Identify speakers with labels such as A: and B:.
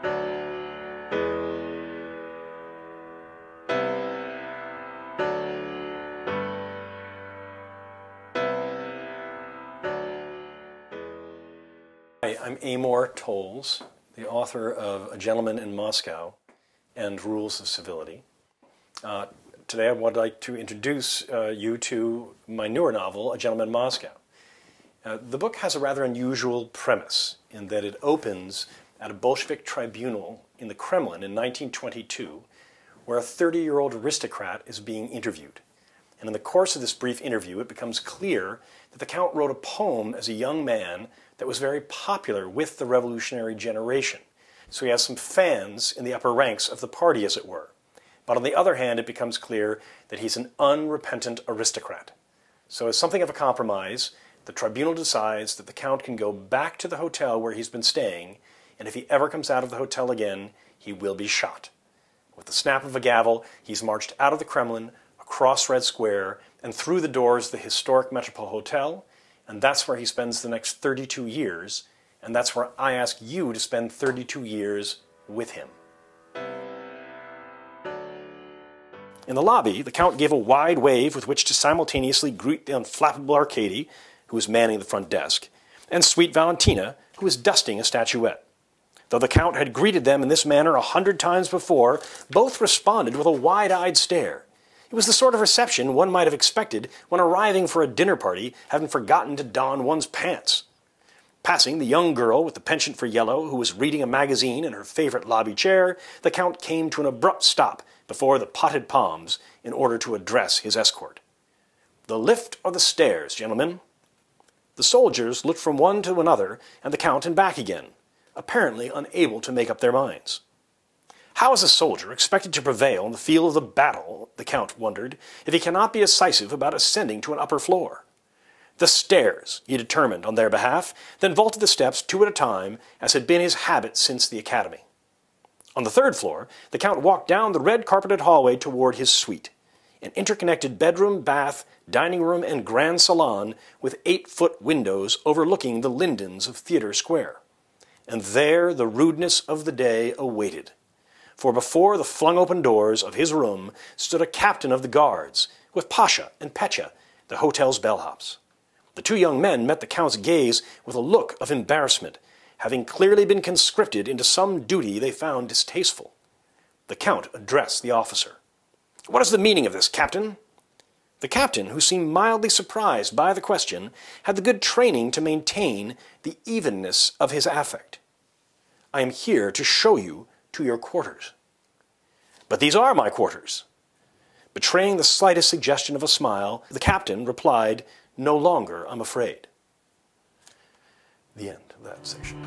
A: Hi, I'm Amor Towles, the author of A Gentleman in Moscow and Rules of Civility. Today I would like to introduce you to my newer novel, A Gentleman in Moscow. The book has a rather unusual premise in that it opens at a Bolshevik tribunal in the Kremlin in 1922, where a 30-year-old aristocrat is being interviewed. And in the course of this brief interview, it becomes clear that the Count wrote a poem as a young man that was very popular with the revolutionary generation. So he has some fans in the upper ranks of the party, as it were. But on the other hand, it becomes clear that he's an unrepentant aristocrat. So as something of a compromise, the tribunal decides that the Count can go back to the hotel where he's been staying, and if he ever comes out of the hotel again, he will be shot. With the snap of a gavel, he's marched out of the Kremlin, across Red Square, and through the doors of the historic Metropole Hotel, and that's where he spends the next 32 years, and that's where I ask you to spend 32 years with him. In the lobby, the Count gave a wide wave with which to simultaneously greet the unflappable Arkady, who was manning the front desk, and sweet Valentina, who was dusting a statuette. Though the Count had greeted them in this manner 100 times before, both responded with a wide-eyed stare. It was the sort of reception one might have expected when arriving for a dinner party, having forgotten to don one's pants. Passing the young girl with the penchant for yellow, who was reading a magazine in her favorite lobby chair, the Count came to an abrupt stop before the potted palms in order to address his escort. "The lift or the stairs, gentlemen?" The soldiers looked from one to another and the Count and back again, apparently unable to make up their minds. How is a soldier expected to prevail in the field of the battle, the Count wondered, if he cannot be decisive about ascending to an upper floor? The stairs, he determined on their behalf, then vaulted the steps 2 at a time, as had been his habit since the academy. On the 3rd floor, the Count walked down the red-carpeted hallway toward his suite, an interconnected bedroom, bath, dining room, and grand salon with 8-foot windows overlooking the lindens of Theatre Square. And there the rudeness of the day awaited. For before the flung-open doors of his room stood a captain of the guards, with Pasha and Petya, the hotel's bellhops. The 2 young men met the Count's gaze with a look of embarrassment, having clearly been conscripted into some duty they found distasteful. The Count addressed the officer. "What is the meaning of this, Captain?" The captain, who seemed mildly surprised by the question, had the good training to maintain the evenness of his affect. "I am here to show you to your quarters." "But these are my quarters." Betraying the slightest suggestion of a smile, the captain replied, "No longer, I'm afraid." The end of that section.